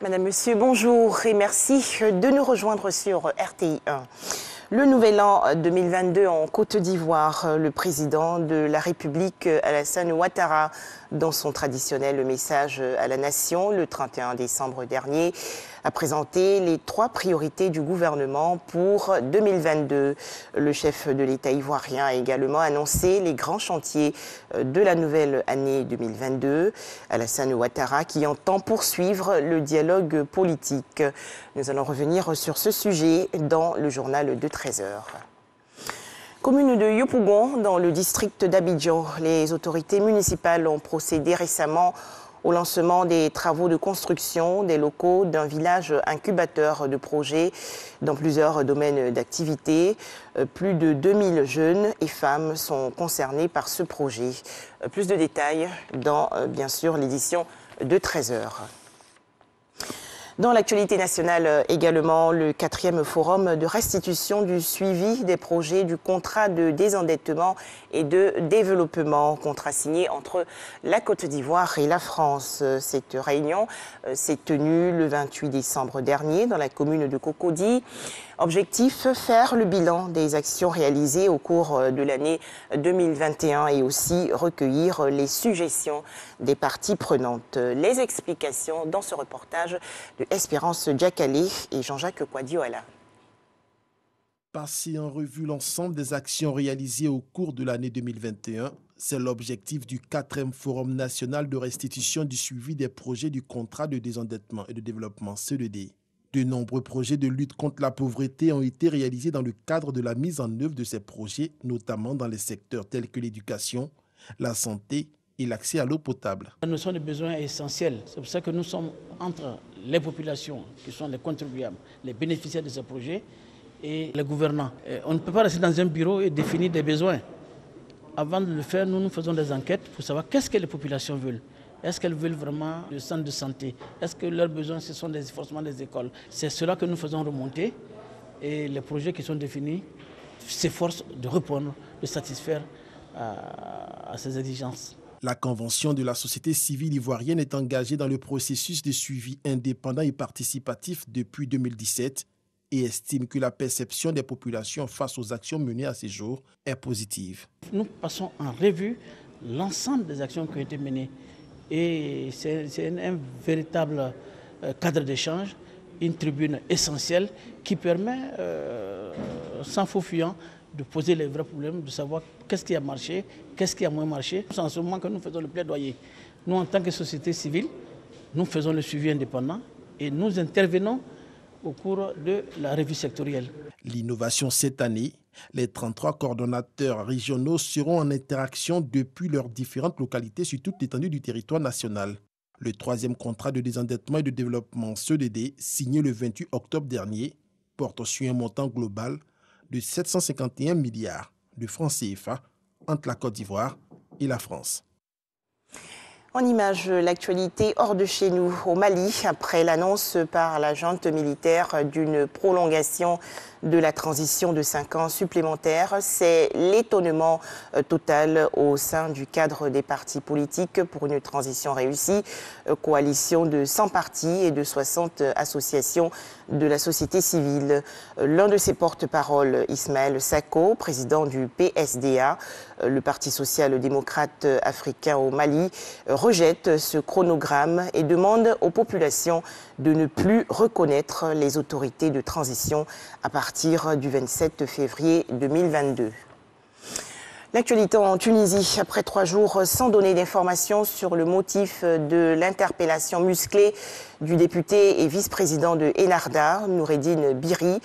Madame, Monsieur, bonjour et merci de nous rejoindre sur RTI 1. Le nouvel an 2022 en Côte d'Ivoire, le président de la République, Alassane Ouattara, dans son traditionnel message à la nation le 31 décembre dernier, a présenté les 3 priorités du gouvernement pour 2022. Le chef de l'État ivoirien a également annoncé les grands chantiers de la nouvelle année 2022. Alassane Ouattara qui entend poursuivre le dialogue politique. Nous allons revenir sur ce sujet dans le journal de 13h. Commune de Yopougon, dans le district d'Abidjan, les autorités municipales ont procédé récemment au lancement des travaux de construction des locaux d'un village incubateur de projets dans plusieurs domaines d'activité. Plus de 2000 jeunes et femmes sont concernés par ce projet. Plus de détails dans, bien sûr, l'édition de 13h. Dans l'actualité nationale également, le 4e forum de restitution du suivi des projets du contrat de désendettement et de développement, contrat signé entre la Côte d'Ivoire et la France. Cette réunion s'est tenue le 28 décembre dernier dans la commune de Cocody. Objectif, faire le bilan des actions réalisées au cours de l'année 2021 et aussi recueillir les suggestions des parties prenantes. Les explications dans ce reportage de Espérance Diakalé et Jean-Jacques Kouadioala. Passer en revue l'ensemble des actions réalisées au cours de l'année 2021, c'est l'objectif du 4e Forum national de restitution du suivi des projets du contrat de désendettement et de développement CEDD. De nombreux projets de lutte contre la pauvreté ont été réalisés dans le cadre de la mise en œuvre de ces projets, notamment dans les secteurs tels que l'éducation, la santé et l'accès à l'eau potable. Nous sommes des besoins essentiels. C'est pour ça que nous sommes entre les populations, qui sont les contribuables, les bénéficiaires de ces projets, et les gouvernants. On ne peut pas rester dans un bureau et définir des besoins. Avant de le faire, nous faisons des enquêtes pour savoir qu'est-ce que les populations veulent. Est-ce qu'elles veulent vraiment le centre de santé? Est-ce que leurs besoins, ce sont forcément des écoles? C'est cela que nous faisons remonter et les projets qui sont définis s'efforcent de répondre, de satisfaire à ces exigences. La Convention de la société civile ivoirienne est engagée dans le processus de suivi indépendant et participatif depuis 2017 et estime que la perception des populations face aux actions menées à ce jour est positive. Nous passons en revue l'ensemble des actions qui ont été menées. Et c'est un véritable cadre d'échange, une tribune essentielle qui permet, sans faux fuyant, de poser les vrais problèmes, de savoir qu'est-ce qui a marché, qu'est-ce qui a moins marché. C'est en ce moment que nous faisons le plaidoyer. Nous, en tant que société civile, nous faisons le suivi indépendant et nous intervenons au cours de la revue sectorielle. L'innovation cette année, les 33 coordonnateurs régionaux seront en interaction depuis leurs différentes localités sur toute l'étendue du territoire national. Le 3e contrat de désendettement et de développement CEDD, signé le 28 octobre dernier, porte sur un montant global de 751 milliards de francs CFA entre la Côte d'Ivoire et la France. En image, l'actualité hors de chez nous, au Mali, après l'annonce par la junte militaire d'une prolongation de la transition de 5 ans supplémentaires, c'est l'étonnement total au sein du cadre des partis politiques pour une transition réussie. Coalition de 100 partis et de 60 associations de la société civile. L'un de ses porte-parole, Ismaël Sako, président du PSDA, le Parti social-démocrate africain au Mali, rejette ce chronogramme et demande aux populations de ne plus reconnaître les autorités de transition à partir du 27 février 2022. L'actualité en Tunisie, après 3 jours sans donner d'informations sur le motif de l'interpellation musclée du député et vice-président de Enarda, Noureddine Biri.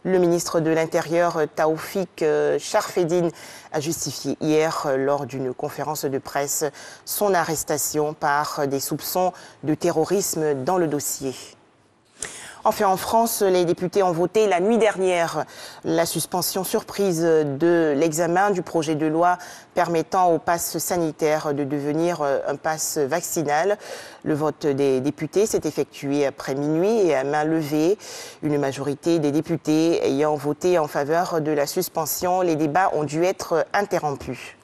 Le ministre de l'Intérieur, Taoufik Charfeddine, a justifié hier, lors d'une conférence de presse, son arrestation par des soupçons de terrorisme dans le dossier. Enfin, en France, les députés ont voté la nuit dernière la suspension surprise de l'examen du projet de loi permettant au pass sanitaire de devenir un pass vaccinal. Le vote des députés s'est effectué après minuit et à main levée. Une majorité des députés ayant voté en faveur de la suspension, les débats ont dû être interrompus.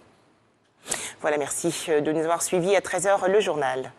Voilà, merci de nous avoir suivis. À 13h, le journal.